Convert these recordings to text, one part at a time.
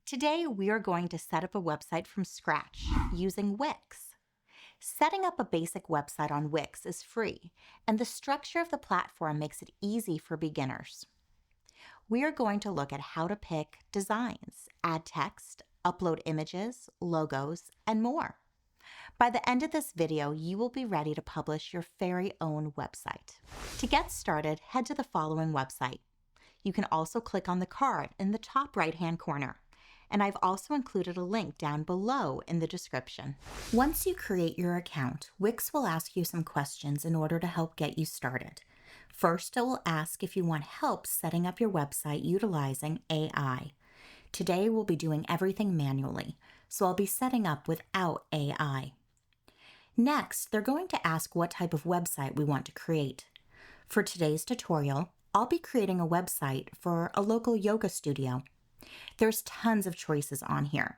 Today, we are going to set up a website from scratch using WIX. Setting up a basic website on WIX is free, and the structure of the platform makes it easy for beginners. We are going to look at how to pick designs, add text, upload images, logos, and more. By the end of this video, you will be ready to publish your very own website. To get started, head to the following website. You can also click on the card in the top right-hand corner. And I've also included a link down below in the description. Once you create your account, WIX will ask you some questions in order to help get you started. First, it will ask if you want help setting up your website utilizing AI. Today, we'll be doing everything manually, so I'll be setting up without AI. Next, they're going to ask what type of website we want to create. For today's tutorial, I'll be creating a website for a local yoga studio. There's tons of choices on here.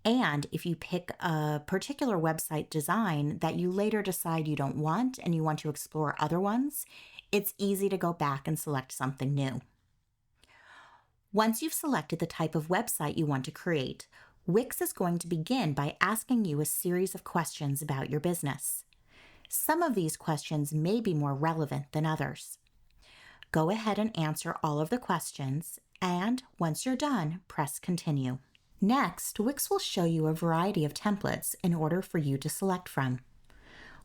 And if you pick a particular website design that you later decide you don't want and you want to explore other ones, it's easy to go back and select something new. Once you've selected the type of website you want to create, WIX is going to begin by asking you a series of questions about your business. Some of these questions may be more relevant than others. Go ahead and answer all of the questions, and once you're done, press Continue. Next, WIX will show you a variety of templates in order for you to select from.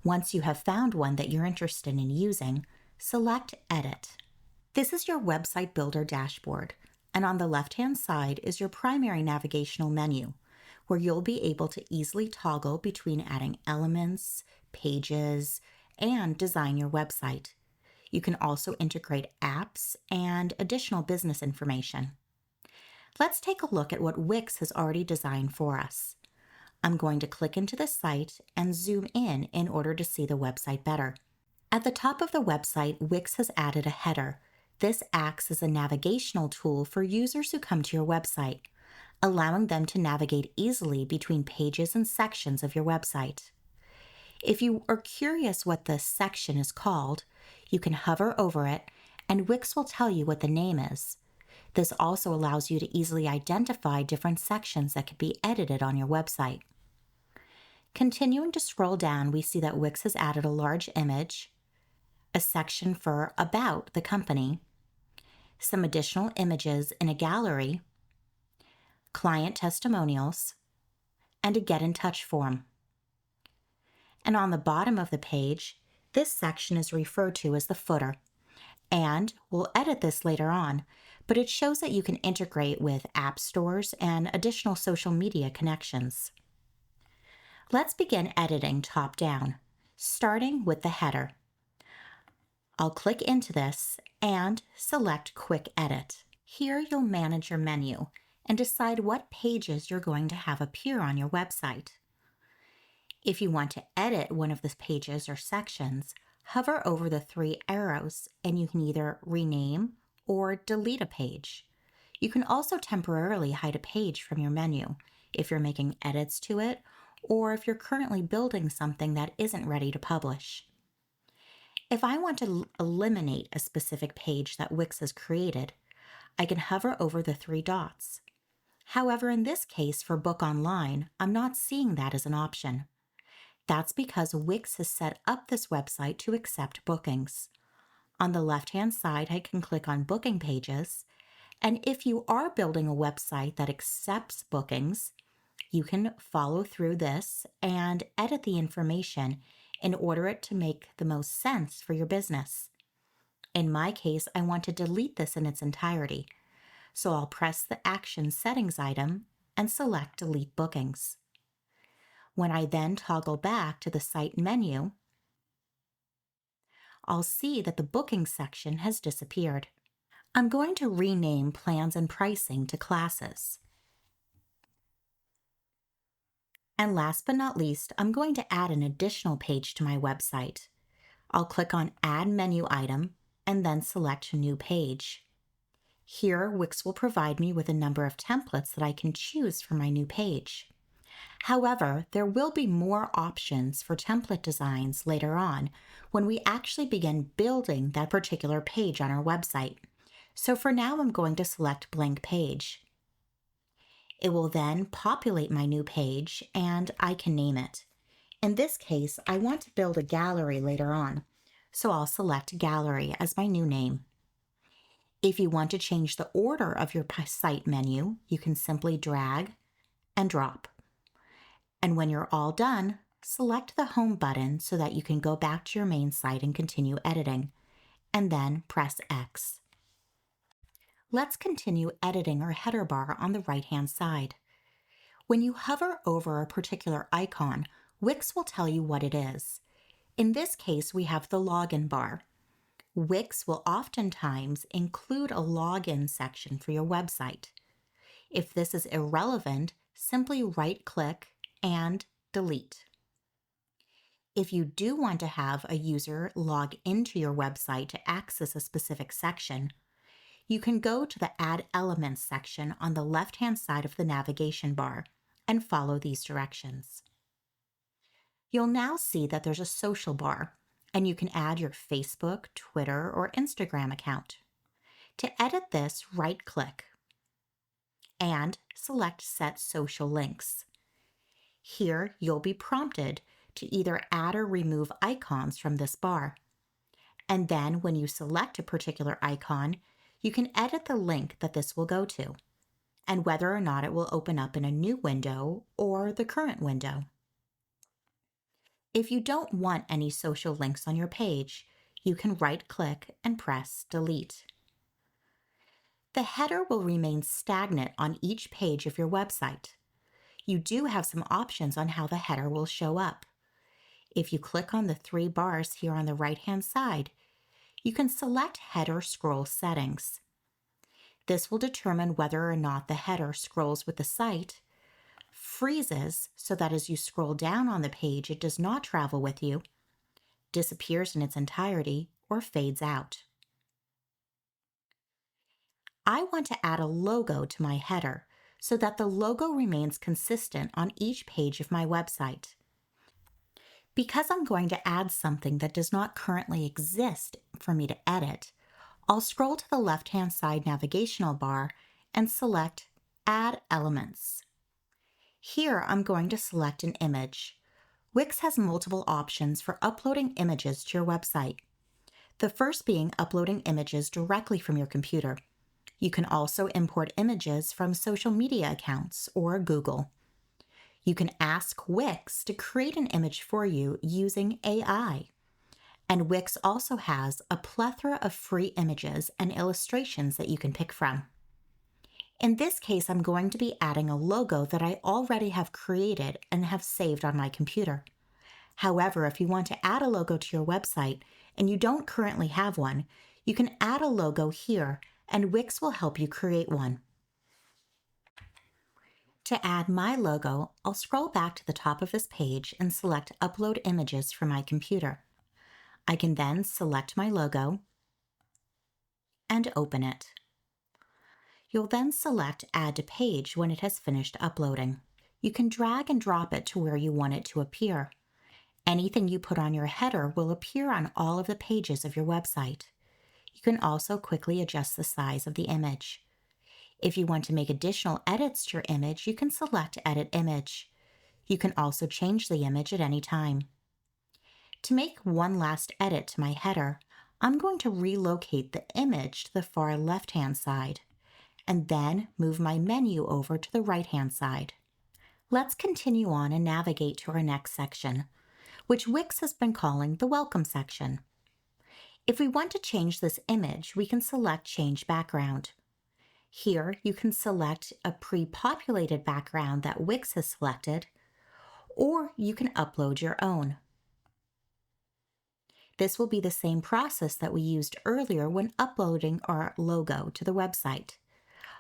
Once you have found one that you're interested in using, select Edit. This is your website builder dashboard, and on the left-hand side is your primary navigational menu, where you'll be able to easily toggle between adding elements, pages, and design your website. You can also integrate apps and additional business information. Let's take a look at what WIX has already designed for us. I'm going to click into the site and zoom in order to see the website better. At the top of the website, WIX has added a header. This acts as a navigational tool for users who come to your website, allowing them to navigate easily between pages and sections of your website. If you are curious what the section is called, you can hover over it and WIX will tell you what the name is. This also allows you to easily identify different sections that could be edited on your website. Continuing to scroll down, we see that WIX has added a large image, a section for About the company, some additional images in a gallery, client testimonials, and a Get in Touch form. And on the bottom of the page, this section is referred to as the footer. And we'll edit this later on, but it shows that you can integrate with app stores and additional social media connections. Let's begin editing top down, starting with the header. I'll click into this and select Quick Edit. Here you'll manage your menu and decide what pages you're going to have appear on your website. If you want to edit one of the pages or sections, hover over the three arrows and you can either rename or delete a page. You can also temporarily hide a page from your menu if you're making edits to it or if you're currently building something that isn't ready to publish. If I want to eliminate a specific page that WIX has created, I can hover over the three dots. However, in this case for Book Online, I'm not seeing that as an option. That's because WIX has set up this website to accept bookings. On the left-hand side, I can click on Booking Pages, and if you are building a website that accepts bookings, you can follow through this and edit the information in order it to make the most sense for your business. In my case, I want to delete this in its entirety, so I'll press the Action Settings item and select Delete Bookings. When I then toggle back to the site menu, I'll see that the booking section has disappeared. I'm going to rename Plans and Pricing to Classes. And last but not least, I'm going to add an additional page to my website. I'll click on Add Menu Item and then select New Page. Here, WIX will provide me with a number of templates that I can choose for my new page. However, there will be more options for template designs later on when we actually begin building that particular page on our website. So for now, I'm going to select Blank Page. It will then populate my new page and I can name it. In this case, I want to build a gallery later on, so I'll select Gallery as my new name. If you want to change the order of your site menu, you can simply drag and drop. And when you're all done, select the Home button so that you can go back to your main site and continue editing, and then press X. Let's continue editing our header bar on the right-hand side. When you hover over a particular icon, WIX will tell you what it is. In this case, we have the login bar. WIX will oftentimes include a login section for your website. If this is irrelevant, simply right-click and delete. If you do want to have a user log into your website to access a specific section, you can go to the Add Elements section on the left-hand side of the navigation bar and follow these directions. You'll now see that there's a social bar, and you can add your Facebook, Twitter, or Instagram account. To edit this, right-click and select Set Social Links. Here, you'll be prompted to either add or remove icons from this bar. And then when you select a particular icon, you can edit the link that this will go to, and whether or not it will open up in a new window or the current window. If you don't want any social links on your page, you can right-click and press Delete. The header will remain stagnant on each page of your website. You do have some options on how the header will show up. If you click on the three bars here on the right-hand side, you can select Header Scroll Settings. This will determine whether or not the header scrolls with the site, freezes so that as you scroll down on the page it does not travel with you, disappears in its entirety, or fades out. I want to add a logo to my header so that the logo remains consistent on each page of my website. Because I'm going to add something that does not currently exist for me to edit, I'll scroll to the left-hand side navigational bar and select Add Elements. Here I'm going to select an image. WIX has multiple options for uploading images to your website. The first being uploading images directly from your computer. You can also import images from social media accounts or Google. You can ask WIX to create an image for you using AI. And WIX also has a plethora of free images and illustrations that you can pick from. In this case, I'm going to be adding a logo that I already have created and have saved on my computer. However, if you want to add a logo to your website and you don't currently have one, you can add a logo here and WIX will help you create one. To add my logo, I'll scroll back to the top of this page and select Upload Images from my computer. I can then select my logo and open it. You'll then select Add to Page when it has finished uploading. You can drag and drop it to where you want it to appear. Anything you put on your header will appear on all of the pages of your website. You can also quickly adjust the size of the image. If you want to make additional edits to your image, you can select Edit Image. You can also change the image at any time. To make one last edit to my header, I'm going to relocate the image to the far left-hand side, and then move my menu over to the right-hand side. Let's continue on and navigate to our next section, which WIX has been calling the Welcome section. If we want to change this image, we can select Change Background. Here, you can select a pre-populated background that WIX has selected, or you can upload your own. This will be the same process that we used earlier when uploading our logo to the website.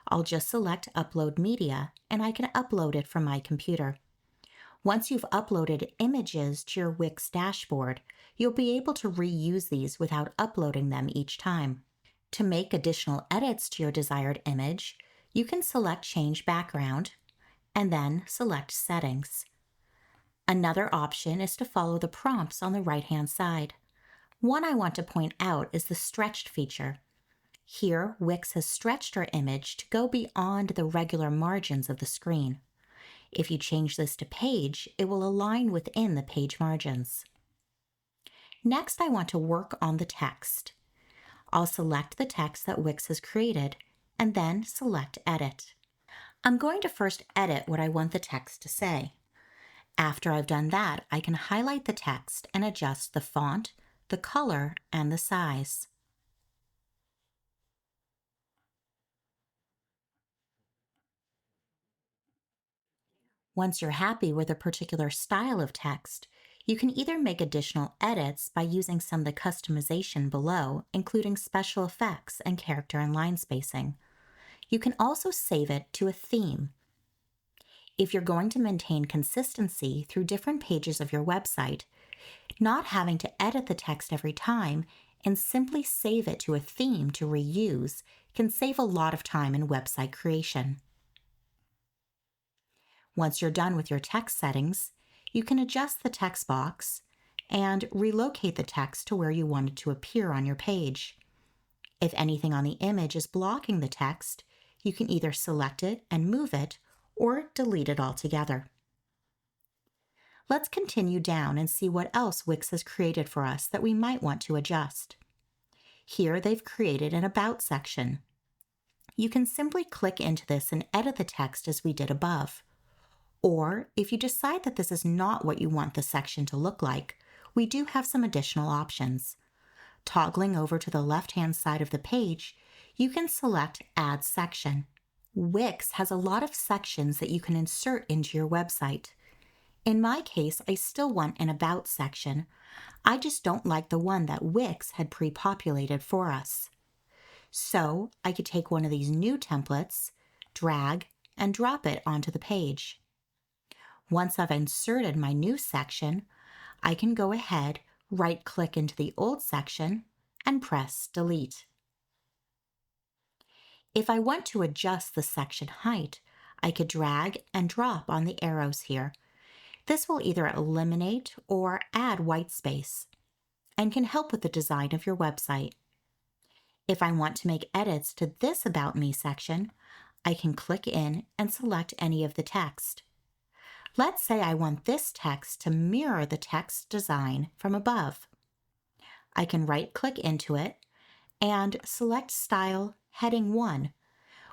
I'll just select Upload Media, and I can upload it from my computer. Once you've uploaded images to your WIX dashboard, you'll be able to reuse these without uploading them each time. To make additional edits to your desired image, you can select Change Background, and then select Settings. Another option is to follow the prompts on the right-hand side. One I want to point out is the Stretched feature. Here, Wix has stretched our image to go beyond the regular margins of the screen. If you change this to page, it will align within the page margins. Next, I want to work on the text. I'll select the text that Wix has created and then select Edit. I'm going to first edit what I want the text to say. After I've done that, I can highlight the text and adjust the font, the color, and the size. Once you're happy with a particular style of text, you can either make additional edits by using some of the customization below, including special effects and character and line spacing. You can also save it to a theme. If you're going to maintain consistency through different pages of your website, not having to edit the text every time and simply save it to a theme to reuse can save a lot of time in website creation. Once you're done with your text settings, you can adjust the text box and relocate the text to where you want it to appear on your page. If anything on the image is blocking the text, you can either select it and move it or delete it altogether. Let's continue down and see what else Wix has created for us that we might want to adjust. Here they've created an About section. You can simply click into this and edit the text as we did above. Or if you decide that this is not what you want the section to look like, we do have some additional options. Toggling over to the left-hand side of the page, you can select Add Section. Wix has a lot of sections that you can insert into your website. In my case, I still want an About section. I just don't like the one that Wix had pre-populated for us. So I could take one of these new templates, drag, and drop it onto the page. Once I've inserted my new section, I can go ahead, right-click into the old section, and press Delete. If I want to adjust the section height, I could drag and drop on the arrows here. This will either eliminate or add white space and can help with the design of your website. If I want to make edits to this About Me section, I can click in and select any of the text. Let's say I want this text to mirror the text design from above. I can right-click into it and select Style Heading 1,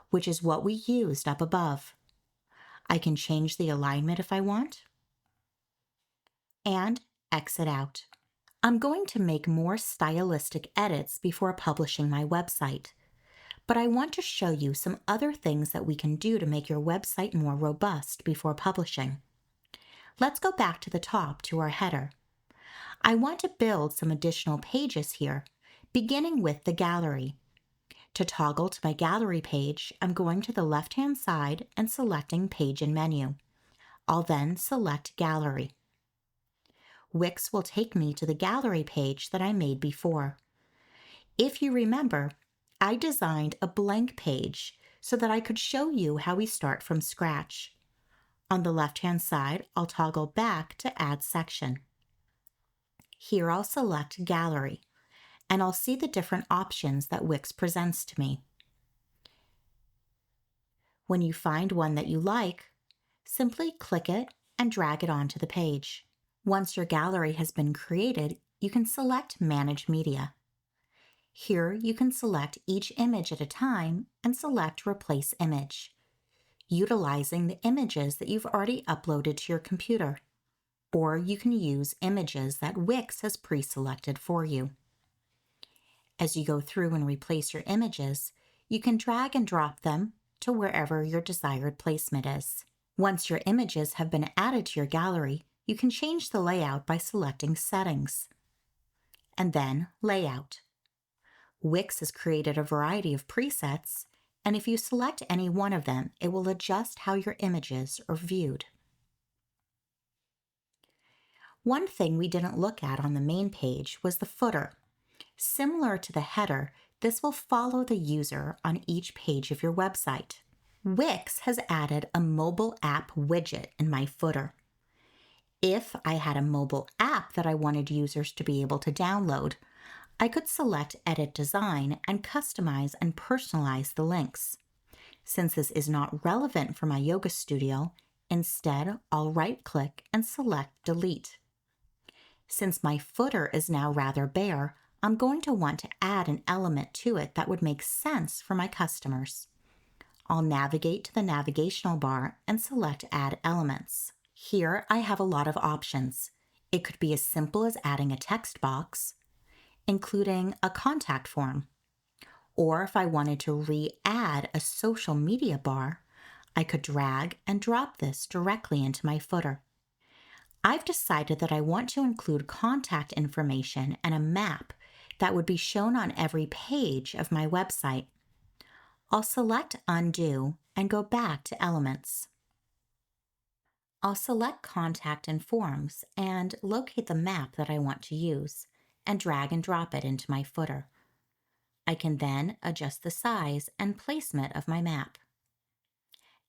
which is what we used up above. I can change the alignment if I want, and exit out. I'm going to make more stylistic edits before publishing my website, but I want to show you some other things that we can do to make your website more robust before publishing. Let's go back to the top to our header. I want to build some additional pages here, beginning with the gallery. To toggle to my gallery page, I'm going to the left-hand side and selecting Page and Menu. I'll then select Gallery. Wix will take me to the gallery page that I made before. If you remember, I designed a blank page so that I could show you how we start from scratch. On the left-hand side, I'll toggle back to Add Section. Here I'll select Gallery, and I'll see the different options that Wix presents to me. When you find one that you like, simply click it and drag it onto the page. Once your gallery has been created, you can select Manage Media. Here you can select each image at a time and select Replace Image, utilizing the images that you've already uploaded to your computer, or you can use images that Wix has pre-selected for you. As you go through and replace your images, you can drag and drop them to wherever your desired placement is. Once your images have been added to your gallery, you can change the layout by selecting Settings, and then Layout. Wix has created a variety of presets, and if you select any one of them, it will adjust how your images are viewed. One thing we didn't look at on the main page was the footer. Similar to the header, this will follow the user on each page of your website. Wix has added a mobile app widget in my footer. If I had a mobile app that I wanted users to be able to download, I could select Edit Design and customize and personalize the links. Since this is not relevant for my yoga studio, instead I'll right-click and select Delete. Since my footer is now rather bare, I'm going to want to add an element to it that would make sense for my customers. I'll navigate to the navigational bar and select Add Elements. Here I have a lot of options. It could be as simple as adding a text box, including a contact form, or if I wanted to re-add a social media bar, I could drag and drop this directly into my footer. I've decided that I want to include contact information and a map that would be shown on every page of my website. I'll select Undo and go back to Elements. I'll select Contact and Forms and locate the map that I want to use and drag and drop it into my footer. I can then adjust the size and placement of my map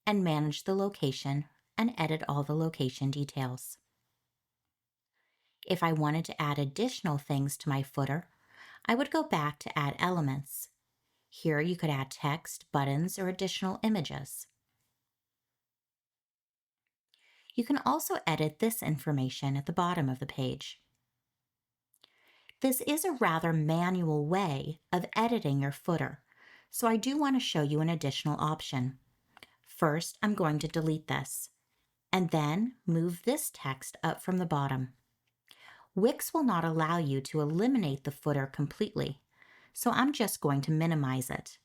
and manage the location and edit all the location details. If I wanted to add additional things to my footer, I would go back to Add Elements. Here you could add text, buttons, or additional images. You can also edit this information at the bottom of the page. This is a rather manual way of editing your footer, so I do want to show you an additional option. First, I'm going to delete this, and then move this text up from the bottom. WIX will not allow you to eliminate the footer completely, so I'm just going to minimize it.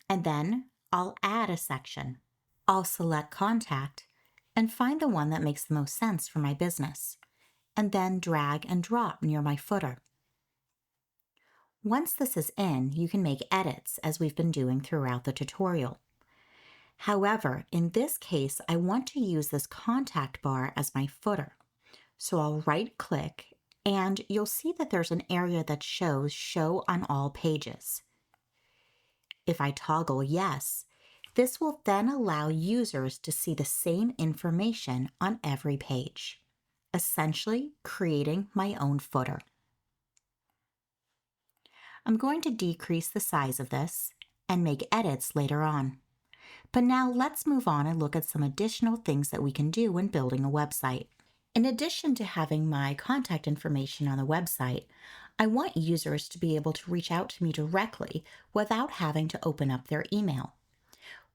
And then I'll add a section. I'll select Contact and find the one that makes the most sense for my business, and then drag and drop near my footer. Once this is in, you can make edits as we've been doing throughout the tutorial. However, in this case, I want to use this contact bar as my footer. So I'll right-click and you'll see that there's an area that shows Show on All Pages. If I toggle Yes, this will then allow users to see the same information on every page, essentially creating my own footer. I'm going to decrease the size of this and make edits later on. But now let's move on and look at some additional things that we can do when building a website. In addition to having my contact information on the website, I want users to be able to reach out to me directly without having to open up their email.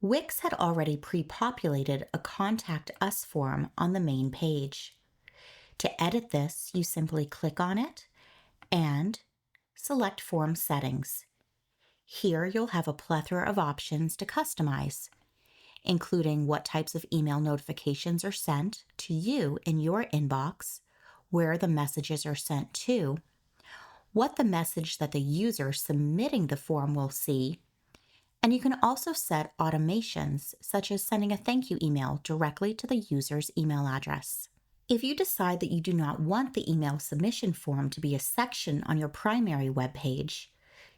WIX had already pre-populated a Contact Us form on the main page. To edit this, you simply click on it and select Form Settings. Here you'll have a plethora of options to customize, including what types of email notifications are sent to you in your inbox, where the messages are sent to, what the message that the user submitting the form will see, and you can also set automations such as sending a thank you email directly to the user's email address. If you decide that you do not want the email submission form to be a section on your primary web page,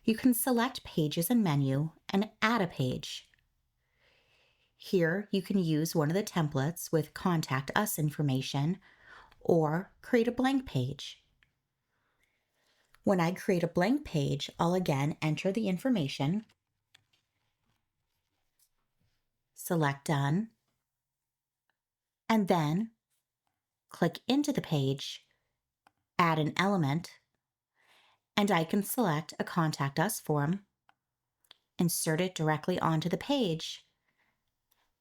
you can select Pages and Menu and add a page. Here, you can use one of the templates with Contact Us information or create a blank page. When I create a blank page, I'll again enter the information, select Done, and then click into the page, add an element, and I can select a Contact Us form, insert it directly onto the page,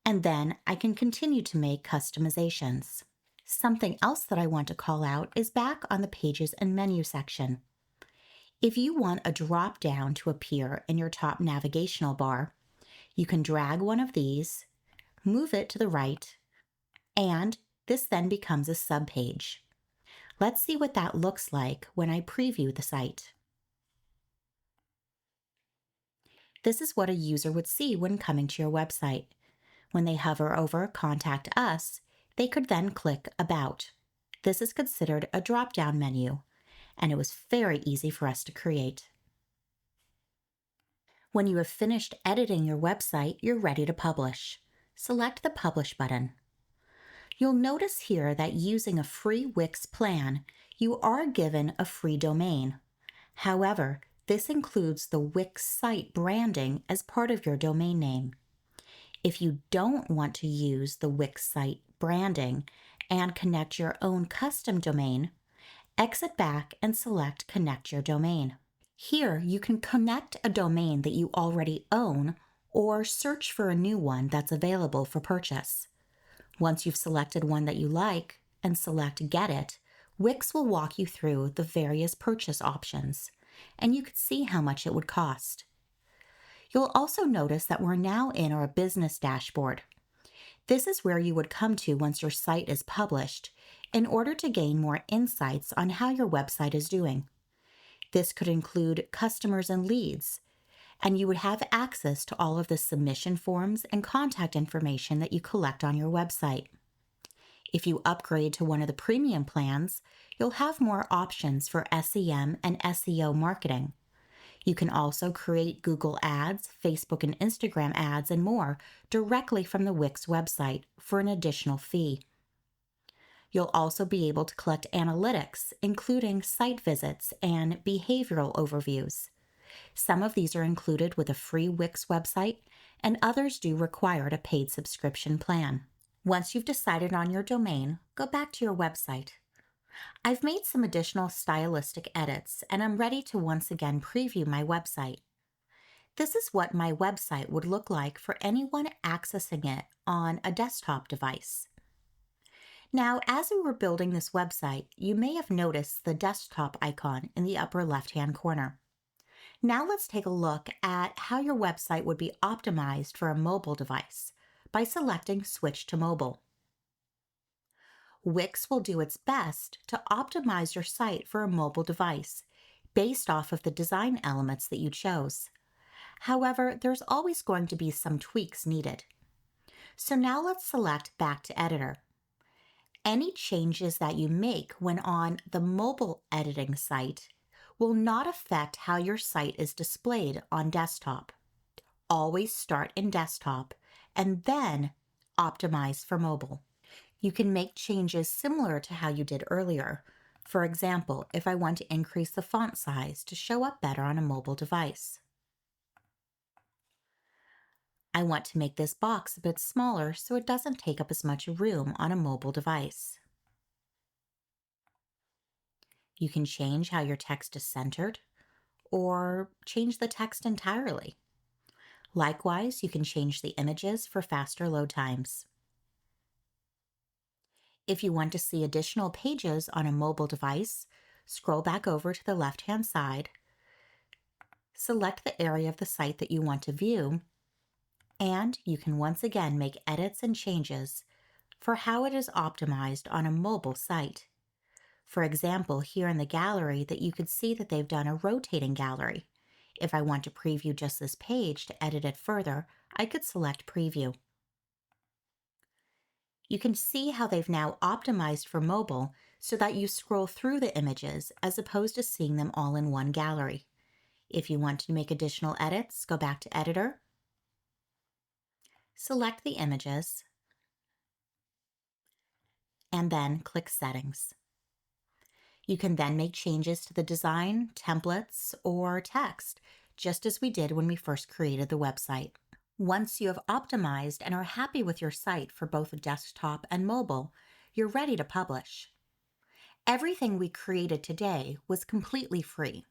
and then I can continue to make customizations. Something else that I want to call out is back on the Pages and Menu section. If you want a drop-down to appear in your top navigational bar, you can drag one of these, move it to the right, and this then becomes a subpage. Let's see what that looks like when I preview the site. This is what a user would see when coming to your website. When they hover over Contact Us, they could then click About. This is considered a drop-down menu, and it was very easy for us to create. When you have finished editing your website, you're ready to publish. Select the Publish button. You'll notice here that using a free WIX plan, you are given a free domain. However, This includes the WIX site branding as part of your domain name. If you don't want to use the WIX site branding and connect your own custom domain, exit back and select Connect Your Domain. Here, you can connect a domain that you already own or search for a new one that's available for purchase. Once you've selected one that you like and select Get It, WIX will walk you through the various purchase options, and you can see how much it would cost. You'll also notice that we're now in our business dashboard. This is where you would come to once your site is published in order to gain more insights on how your website is doing. This could include customers and leads, and you would have access to all of the submission forms and contact information that you collect on your website. If you upgrade to one of the premium plans, you'll have more options for SEM and SEO marketing. You can also create Google Ads, Facebook and Instagram ads, and more directly from the WIX website for an additional fee. You'll also be able to collect analytics, including site visits and behavioral overviews. Some of these are included with a free WIX website, and others do require a paid subscription plan. Once you've decided on your domain, go back to your website. I've made some additional stylistic edits, and I'm ready to once again preview my website. This is what my website would look like for anyone accessing it on a desktop device. Now, as we were building this website, you may have noticed the desktop icon in the upper left-hand corner. Now let's take a look at how your website would be optimized for a mobile device by selecting Switch to Mobile. WIX will do its best to optimize your site for a mobile device based off of the design elements that you chose. However, there's always going to be some tweaks needed. So now let's select Back to Editor. Any changes that you make when on the mobile editing site will not affect how your site is displayed on desktop. Always start in desktop and then optimize for mobile. You can make changes similar to how you did earlier. For example, if I want to increase the font size to show up better on a mobile device. I want to make this box a bit smaller so it doesn't take up as much room on a mobile device. You can change how your text is centered or change the text entirely. Likewise, you can change the images for faster load times. If you want to see additional pages on a mobile device, scroll back over to the left-hand side, select the area of the site that you want to view, and you can once again make edits and changes for how it is optimized on a mobile site. For example, here in the gallery that you could see that they've done a rotating gallery. If I want to preview just this page to edit it further, I could select Preview. You can see how they've now optimized for mobile so that you scroll through the images as opposed to seeing them all in one gallery. If you want to make additional edits, go back to Editor, select the images, and then click Settings. You can then make changes to the design, templates, or text, just as we did when we first created the website. Once you have optimized and are happy with your site for both desktop and mobile, you're ready to publish. Everything we created today was completely free.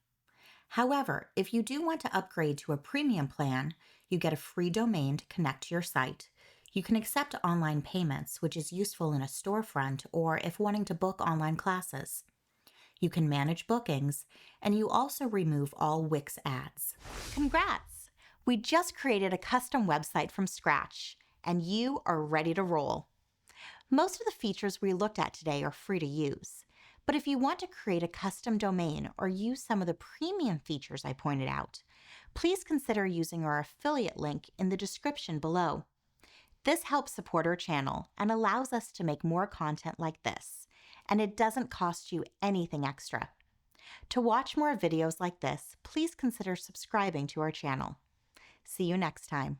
However, if you do want to upgrade to a premium plan, you get a free domain to connect to your site. You can accept online payments, which is useful in a storefront or if wanting to book online classes. You can manage bookings, and you also remove all WIX ads. Congrats! We just created a custom website from scratch, and you are ready to roll. Most of the features we looked at today are free to use, but if you want to create a custom domain or use some of the premium features I pointed out, please consider using our affiliate link in the description below. This helps support our channel and allows us to make more content like this, and it doesn't cost you anything extra. To watch more videos like this, please consider subscribing to our channel. See you next time.